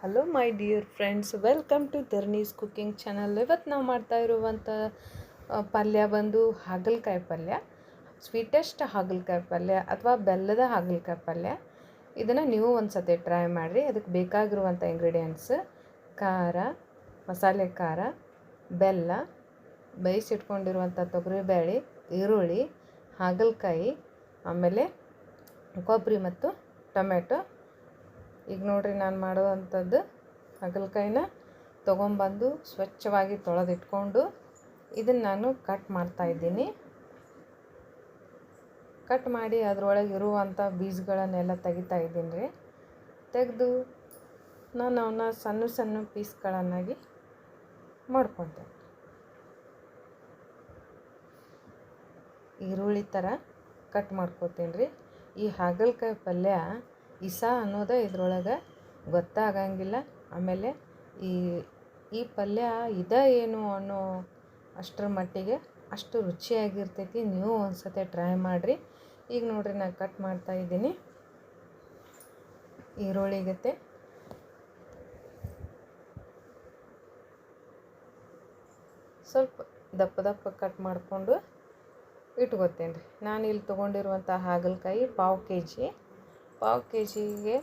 Hello my dear friends, welcome to ಧರ್ನೀಸ್ cooking channel. ಇವತ್ತು ನಾವು ಮಾಡ್ತಾ ಇರುವಂಥ ಪಲ್ಯ ಬಂದು ಹಾಗಲಕಾಯಿ ಪಲ್ಯ, ಸ್ವೀಟೆಸ್ಟ್ ಹಾಗಲಕಾಯಿ ಪಲ್ಯ ಅಥವಾ ಬೆಲ್ಲದ ಹಾಗಲಕಾಯಿ ಪಲ್ಯ. ಇದನ್ನು ನೀವು ಒಂದು ಸತಿ ಟ್ರೈ ಮಾಡಿರಿ. ಅದಕ್ಕೆ ಬೇಕಾಗಿರುವಂಥ ಇಂಗ್ರೀಡಿಯೆಂಟ್ಸ್: ಖಾರ, ಮಸಾಲೆ ಖಾರ, ಬೆಲ್ಲ, ಬೇಯಿಸಿಟ್ಕೊಂಡಿರುವಂಥ ತೊಗರಿಬೇಳೆ, ಈರುಳ್ಳಿ, ಹಾಗಲಕಾಯಿ, ಆಮೇಲೆ ಕೊಬ್ಬರಿ ಮತ್ತು ಟೊಮೆಟೊ. ಈಗ ನೋಡ್ರಿ, ನಾನು ಮಾಡುವಂಥದ್ದು ಹಾಗಲಕಾಯಿನ ತೊಗೊಂಬಂದು ಸ್ವಚ್ಛವಾಗಿ ತೊಳೆದಿಟ್ಕೊಂಡು ಇದನ್ನು ನಾನು ಕಟ್ ಮಾಡ್ತಾಯಿದ್ದೀನಿ. ಕಟ್ ಮಾಡಿ ಅದರೊಳಗೆ ಇರುವಂಥ ಬೀಜಗಳನ್ನೆಲ್ಲ ತೆಗಿತಾ ಇದ್ದೀನಿ ರೀ. ತೆಗೆದು ನಾನು ಅವನ್ನ ಸಣ್ಣ ಸಣ್ಣ ಪೀಸ್ಗಳನ್ನಾಗಿ ಮಾಡ್ಕೊತೇನೆ. ಈರುಳ್ಳಿ ಥರ ಕಟ್ ಮಾಡ್ಕೊತೀನಿ ರೀ. ಈ ಹಾಗಲಕಾಯಿ ಪಲ್ಯ ಇಸ ಅನ್ನೋದು ಇದ್ರೊಳಗೆ ಗೊತ್ತಾಗಂಗಿಲ್ಲ. ಆಮೇಲೆ ಈ ಪಲ್ಯ ಏನು ಅನ್ನೋ ಅಷ್ಟರ ಮಟ್ಟಿಗೆ ಅಷ್ಟು ರುಚಿಯಾಗಿರ್ತೈತಿ. ನೀವು ಒಂದು ಸತಿ ಟ್ರೈ ಮಾಡಿರಿ. ಈಗ ನೋಡ್ರಿ, ನಾನು ಕಟ್ ಮಾಡ್ತಾಯಿದ್ದೀನಿ. ಈರುಳ್ಳಿಗತ್ತೆ ಸ್ವಲ್ಪ ದಪ್ಪ ದಪ್ಪ ಕಟ್ ಮಾಡಿಕೊಂಡು ಇಟ್ಕೊತೇನೆ ರೀ. ನಾನು ಇಲ್ಲಿ ತೊಗೊಂಡಿರುವಂಥ ಹಾಗಲಕಾಯಿ ಪಾವು ಕೆ ಜಿಗೆ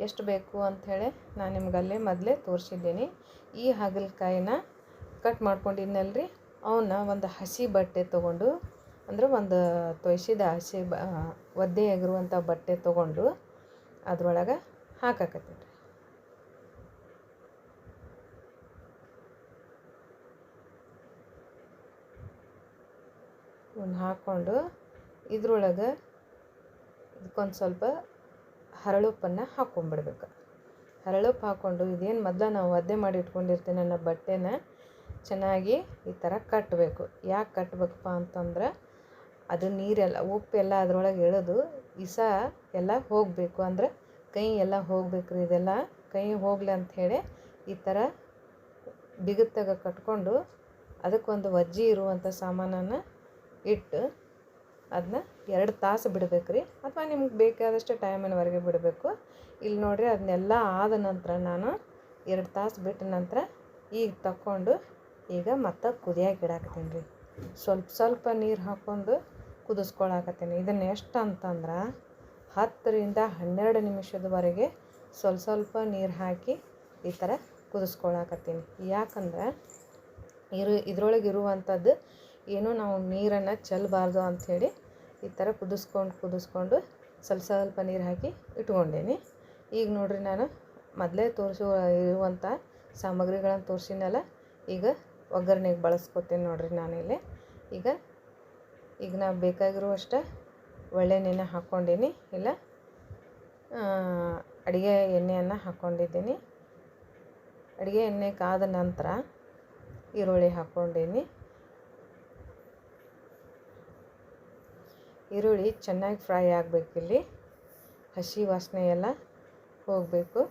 ಎಷ್ಟು ಬೇಕು ಅಂಥೇಳಿ ನಾನು ನಿಮ್ಗಲ್ಲೇ ಮೊದಲೇ ತೋರಿಸಿದ್ದೀನಿ. ಈ ಹಾಗಲಕಾಯಿನ ಕಟ್ ಮಾಡ್ಕೊಂಡಿದ್ನಲ್ರಿ, ಅವನ್ನ ಒಂದು ಹಸಿ ಬಟ್ಟೆ ತೊಗೊಂಡು, ಅಂದರೆ ಒಂದು ತೊಯ್ಸಿದ ಹಸಿ ಒದ್ದೆಯಾಗಿರುವಂಥ ಬಟ್ಟೆ ತೊಗೊಂಡು ಅದ್ರೊಳಗೆ ಹಾಕಾಕತ್ತೀನಿ ರೀ. ಒಂದು ಹಾಕ್ಕೊಂಡು ಇದ್ರೊಳಗೆ ಇದಕ್ಕೊಂದು ಸ್ವಲ್ಪ ಹರಳುಪ್ಪನ್ನು ಹಾಕ್ಕೊಂಬಿಡ್ಬೇಕು. ಹರಳುಪ್ಪು ಹಾಕ್ಕೊಂಡು ಇದೇನು ಮೊದಲು ನಾವು ಒದ್ದೆ ಮಾಡಿ ಇಟ್ಕೊಂಡಿರ್ತೀನಿ ಅನ್ನೋ ಬಟ್ಟೆನ ಚೆನ್ನಾಗಿ ಈ ಥರ ಕಟ್ಟಬೇಕು. ಯಾಕೆ ಕಟ್ಟಬೇಕಪ್ಪ ಅಂತಂದ್ರೆ ಅದು ನೀರೆಲ್ಲ ಉಪ್ಪೆಲ್ಲ ಅದರೊಳಗೆ ಎಳೆದು ಇಸ ಎಲ್ಲ ಹೋಗಬೇಕು, ಅಂದರೆ ಕೈ ಎಲ್ಲ ಹೋಗ್ಬೇಕ್ರಿ. ಇದೆಲ್ಲ ಕೈ ಹೋಗಲಿ ಅಂಥೇಳಿ ಈ ಥರ ಬಿಗುತ್ತಾಗ ಕಟ್ಕೊಂಡು ಅದಕ್ಕೊಂದು ವಜ್ಜಿ ಇರುವಂಥ ಸಾಮಾನನ್ನು ಇಟ್ಟು ಅದನ್ನ 2 ತಾಸು ಬಿಡಬೇಕು ರೀ, ಅಥವಾ ನಿಮ್ಗೆ ಬೇಕಾದಷ್ಟು ಟೈಮಿನವರೆಗೆ ಬಿಡಬೇಕು. ಇಲ್ಲಿ ನೋಡಿರಿ, ಅದನ್ನೆಲ್ಲ ಆದ ನಂತರ ನಾನು 2 ತಾಸು ಬಿಟ್ಟ ನಂತರ ಈಗ ತಕ್ಕೊಂಡು ಈಗ ಮತ್ತೆ ಕುದಿಯಾಕೆ ಇಡಾಕತ್ತೀನಿ ರೀ. ಸ್ವಲ್ಪ ನೀರು ಹಾಕ್ಕೊಂಡು ಕುದಿಸ್ಕೊಳಕತ್ತೀನಿ. ಇದನ್ನು ಎಷ್ಟು ಅಂತಂದ್ರೆ 10ರಿಂದ 12 ನಿಮಿಷದವರೆಗೆ ಸ್ವಲ್ಪ ನೀರು ಹಾಕಿ ಈ ಥರ ಕುದಿಸ್ಕೊಳಕತ್ತೀನಿ. ಯಾಕಂದ್ರೆ ಇದ್ರೊಳಗೆ ಇರುವಂಥದ್ದು ಏನೋ ನಾವು ನೀರನ್ನು ಚೆಲ್ಲಬಾರ್ದು ಅಂಥೇಳಿ ಈ ಥರ ಕುದಿಸ್ಕೊಂಡು ಸ್ವಲ್ಪ ನೀರು ಹಾಕಿ ಇಟ್ಕೊಂಡೇನಿ. ಈಗ ನೋಡ್ರಿ, ನಾನು ಮೊದಲೇ ಇರುವಂಥ ಸಾಮಗ್ರಿಗಳನ್ನು ತೋರಿಸಿನಲ್ಲ, ಈಗ ಒಗ್ಗರಣೆಗೆ ಬಳಸ್ಕೊತೀನಿ ನೋಡ್ರಿ. ನಾನಿಲ್ಲಿ ಈಗ ನಾವು ಬೇಕಾಗಿರುವಷ್ಟು ಒಳ್ಳೆಣ್ಣೆನ ಹಾಕ್ಕೊಂಡೀನಿ, ಇಲ್ಲ ಅಡುಗೆ ಎಣ್ಣೆಯನ್ನು ಹಾಕ್ಕೊಂಡಿದ್ದೀನಿ. ಅಡುಗೆ ಎಣ್ಣೆ ಕಾದ ನಂತರ ಈರುಳ್ಳಿ ಹಾಕ್ಕೊಂಡೀನಿ. ಈರುಳ್ಳಿ ಚೆನ್ನಾಗಿ ಫ್ರೈ ಆಗಬೇಕಿಲ್ಲಿ, ಹಸಿ ವಾಸನೆ ಎಲ್ಲ ಹೋಗಬೇಕು.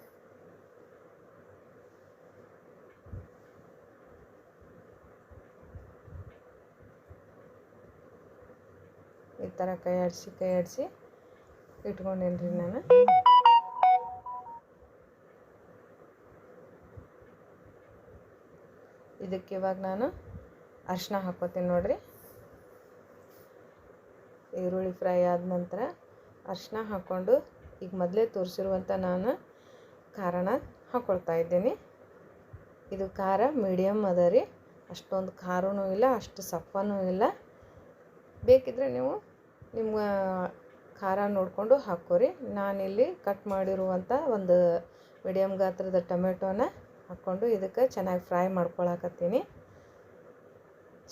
ಈ ಥರ ಕೈ ಆಡಿಸಿ ಇಟ್ಕೊಂಡೇನಿ ರೀ ನಾನು. ಇದಕ್ಕೆ ಇವಾಗ ನಾನು ಅರಿಶಿನ ಹಾಕ್ಕೋತೀನಿ ನೋಡ್ರಿ. ಈರುಳ್ಳಿ ಫ್ರೈ ಆದ ನಂತರ ಅರಿಶಿನ ಹಾಕ್ಕೊಂಡು ಈಗ ಮೊದಲೇ ತೋರಿಸಿರುವಂಥ ನಾನು ಖಾರನ ಹಾಕ್ಕೊಳ್ತಾ ಇದ್ದೀನಿ. ಇದು ಖಾರ ಮೀಡಿಯಮ್ ಅದ ರೀ, ಅಷ್ಟೊಂದು ಖಾರನೂ ಇಲ್ಲ, ಅಷ್ಟು ಸಪ್ಪನೂ ಇಲ್ಲ. ಬೇಕಿದ್ರೆ ನೀವು ನಿಮ್ಮ ಖಾರ ನೋಡಿಕೊಂಡು ಹಾಕ್ಕೋರಿ. ನಾನಿಲ್ಲಿ ಕಟ್ ಮಾಡಿರುವಂಥ ಒಂದು ಮೀಡಿಯಮ್ ಗಾತ್ರದ ಟೊಮೆಟೊನ ಹಾಕ್ಕೊಂಡು ಇದಕ್ಕೆ ಚೆನ್ನಾಗಿ ಫ್ರೈ ಮಾಡ್ಕೊಳಕತ್ತೀನಿ.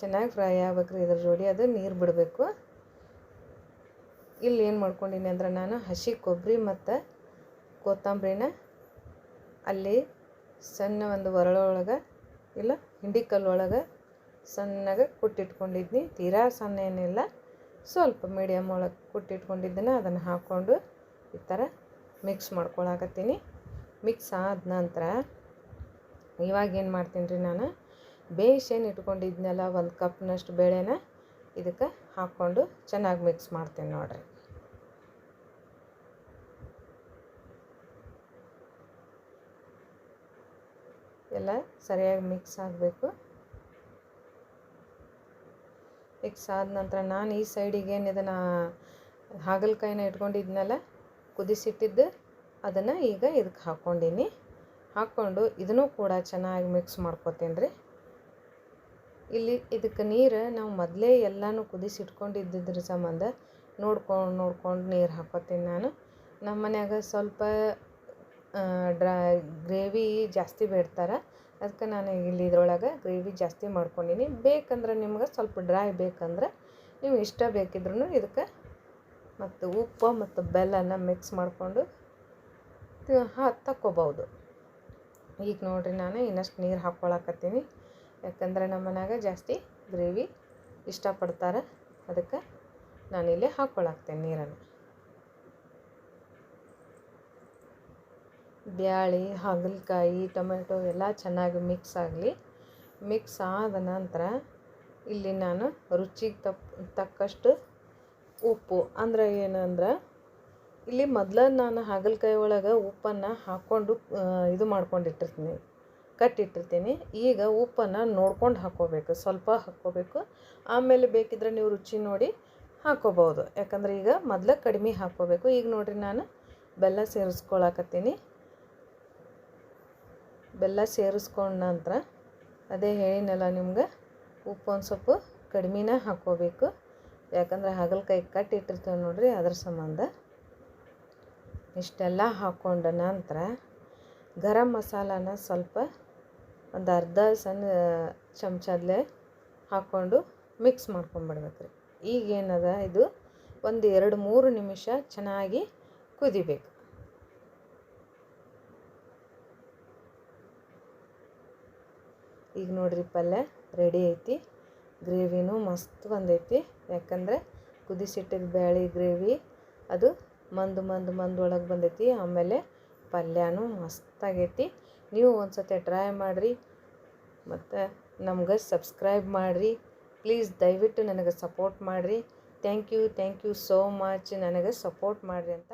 ಚೆನ್ನಾಗಿ ಫ್ರೈ ಆಗ್ಬೇಕ್ರಿ. ಇದ್ರ ಜೋಡಿ ಅದು ನೀರು ಬಿಡಬೇಕು. ಇಲ್ಲಿ ಏನು ಮಾಡ್ಕೊಂಡಿನಿ ಅಂದ್ರೆ, ನಾನು ಹಸಿ ಕೊಬ್ಬರಿ ಮತ್ತು ಕೊತ್ತಂಬರಿನ ಅಲ್ಲಿ ಸಣ್ಣ ಒಂದು ಒರಳೊಳಗೆ ಇಲ್ಲ ಹಿಂಡಿಕಲ್ಲೊಳಗೆ ಸಣ್ಣಗೆ ಕುಟ್ಟಿಟ್ಕೊಂಡಿದ್ನಿ. ತೀರಾ ಸಣ್ಣ ಏನಿಲ್ಲ, ಸ್ವಲ್ಪ ಮೀಡಿಯಮ್ ಒಳಗೆ ಕುಟ್ಟಿಟ್ಕೊಂಡಿದ್ದೀನಿ. ಅದನ್ನು ಹಾಕ್ಕೊಂಡು ಈ ಥರ ಮಿಕ್ಸ್ ಮಾಡ್ಕೊಳಕತ್ತೀನಿ. ಮಿಕ್ಸ್ ಆದ ನಂತರ ಇವಾಗ ಏನು ಮಾಡ್ತೀನಿ ರೀ, ನಾನು ಬೇಯಿಸೇನು ಇಟ್ಕೊಂಡಿದ್ನಲ್ಲ 1 ಕಪ್ನಷ್ಟು ಬೇಳೆನ ಇದಕ್ಕೆ ಹಾಕ್ಕೊಂಡು ಚೆನ್ನಾಗಿ ಮಿಕ್ಸ್ ಮಾಡ್ತೀನಿ ನೋಡ್ರಿ. ಎಲ್ಲ ಸರಿಯಾಗಿ ಮಿಕ್ಸ್ ಆಗಬೇಕು. ಮಿಕ್ಸ್ ಆದ ನಂತರ ನಾನು ಈ ಸೈಡಿಗೆ ಇದನ್ನು ಹಾಗಲಕಾಯಿನ ಇಟ್ಕೊಂಡಿದ್ನಲ್ಲ ಕುದಿಸಿಟ್ಟಿದ್ದು ಅದನ್ನು ಈಗ ಇದಕ್ಕೆ ಹಾಕ್ಕೊಂಡೀನಿ. ಹಾಕ್ಕೊಂಡು ಇದನ್ನು ಕೂಡ ಚೆನ್ನಾಗಿ ಮಿಕ್ಸ್ ಮಾಡ್ಕೊತೀನಿ ರೀ. ಇಲ್ಲಿ ಇದಕ್ಕೆ ನೀರು ನಾವು ಮೊದಲೇ ಎಲ್ಲನೂ ಕುದಿಸಿಟ್ಕೊಂಡಿದ್ದಿದ್ರ ಸಂಬಂಧ ನೋಡ್ಕೊಂಡು ನೀರು ಹಾಕ್ಕೊತೀನಿ ನಾನು. ನಮ್ಮ ಮನ್ಯಾಗ ಸ್ವಲ್ಪ ಗ್ರೇವಿ ಜಾಸ್ತಿ ಬೇಡ್ತಾರೆ, ಅದಕ್ಕೆ ನಾನು ಇಲ್ಲಿ ಇದ್ರೊಳಗೆ ಗ್ರೇವಿ ಜಾಸ್ತಿ ಮಾಡ್ಕೊಂಡೀನಿ. ಬೇಕಂದ್ರೆ ನಿಮ್ಗೆ ಸ್ವಲ್ಪ ಡ್ರೈ ಬೇಕಂದ್ರೆ ನೀವು ಇಷ್ಟ ಬೇಕಿದ್ರೂ ಇದಕ್ಕೆ ಮತ್ತು ಉಪ್ಪು ಮತ್ತು ಬೆಲ್ಲನ ಮಿಕ್ಸ್ ಮಾಡಿಕೊಂಡು ತಕ್ಕೊಬೋದು. ಈಗ ನೋಡಿರಿ ನಾನು ಇನ್ನಷ್ಟು ನೀರು ಹಾಕ್ಕೊಳಕತ್ತೀನಿ, ಯಾಕಂದ್ರೆ ನಮ್ಮ ಮನ್ಯಾಗ ಜಾಸ್ತಿ ಗ್ರೇವಿ ಇಷ್ಟಪಡ್ತಾರೆ, ಅದಕ್ಕೆ ನಾನಿಲ್ಲಿ ಹಾಕ್ಕೊಳಕ್ತೇನೆ ನೀರನ್ನು. ಬ್ಯಾಳಿ, ಹಾಗಲಕಾಯಿ, ಟೊಮೆಟೊ ಎಲ್ಲ ಚೆನ್ನಾಗಿ ಮಿಕ್ಸ್ ಆಗಲಿ. ಮಿಕ್ಸ್ ಆದ ನಂತರ ಇಲ್ಲಿ ನಾನು ರುಚಿಗೆ ತಕ್ಕಷ್ಟು ಉಪ್ಪು, ಅಂದ್ರೆ ಏನಂದ್ರೆ ಇಲ್ಲಿ ಮೊದಲು ನಾನು ಹಾಗಲಕಾಯಿ ಒಳಗೆ ಉಪ್ಪನ್ನು ಹಾಕ್ಕೊಂಡು ಇದು ಮಾಡ್ಕೊಂಡಿಟ್ಟಿರ್ತೀನಿ, ಕಟ್ಟಿಟ್ಟಿರ್ತೀನಿ. ಈಗ ಉಪ್ಪನ್ನು ನೋಡ್ಕೊಂಡು ಹಾಕ್ಕೋಬೇಕು, ಸ್ವಲ್ಪ ಹಾಕ್ಕೋಬೇಕು. ಆಮೇಲೆ ಬೇಕಿದ್ರೆ ನೀವು ರುಚಿ ನೋಡಿ ಹಾಕ್ಕೋಬೋದು, ಯಾಕಂದ್ರೆ ಈಗ ಮೊದಲು ಕಡಿಮೆ ಹಾಕ್ಕೋಬೇಕು. ಈಗ ನೋಡಿರಿ ನಾನು ಬೆಲ್ಲ ಸೇರಿಸ್ಕೊಳಕತ್ತೀನಿ. ಬೆಲ್ಲ ಸೇರಿಸ್ಕೊಂಡ ನಂತರ ಅದೇ ಹೇಳಿನಲ್ಲ ನಿಮ್ಗೆ, ಉಪ್ಪು ಒಂದು ಸ್ವಲ್ಪ ಕಡಿಮೆನೇ ಹಾಕ್ಕೋಬೇಕು, ಯಾಕಂದ್ರೆ ಹಾಗಲಕಾಯಿ ಕಟ್ಟಿಟ್ಟಿರ್ತೀವಿ ನೋಡಿರಿ ಅದ್ರ ಸಂಬಂಧ. ಇಷ್ಟೆಲ್ಲ ಹಾಕ್ಕೊಂಡ ನಂತರ ಗರಂ ಮಸಾಲಾನ ಸ್ವಲ್ಪ ಒಂದು ಅರ್ಧ ಸಣ್ಣ ಚಮಚದಲ್ಲೇ ಹಾಕ್ಕೊಂಡು ಮಿಕ್ಸ್ ಮಾಡ್ಕೊಂಬಿಡ್ಬೇಕು ರೀ. ಈಗೇನದ ಇದು ಒಂದು 2-3 ನಿಮಿಷ ಚೆನ್ನಾಗಿ ಕುದಿಬೇಕು. ಈಗ ನೋಡಿರಿ ಪಲ್ಯ ರೆಡಿ ಐತಿ. ಗ್ರೇವಿನೂ ಮಸ್ತ್ ಬಂದೈತಿ, ಯಾಕಂದರೆ ಕುದಿಸಿಟ್ಟಿದ್ದ ಬ್ಯಾಳಿ ಗ್ರೇವಿ ಅದು ಮಂದೊಳಗೆ ಬಂದೈತಿ. ಆಮೇಲೆ ಪಲ್ಯನೂ ಮಸ್ತಾಗೈತಿ. ನೀವು ಒಂದು ಸತಿ ಟ್ರೈ ಮಾಡಿರಿ ಮತ್ತು ನಮ್ಗೆ ಸಬ್ಸ್ಕ್ರೈಬ್ ಮಾಡಿರಿ ಪ್ಲೀಸ್. ದಯವಿಟ್ಟು ನನಗೆ ಸಪೋರ್ಟ್ ಮಾಡಿರಿ. ಥ್ಯಾಂಕ್ ಯು ಸೋ ಮಚ್ ನನಗೆ ಸಪೋರ್ಟ್ ಮಾಡಿರಿ ಅಂತ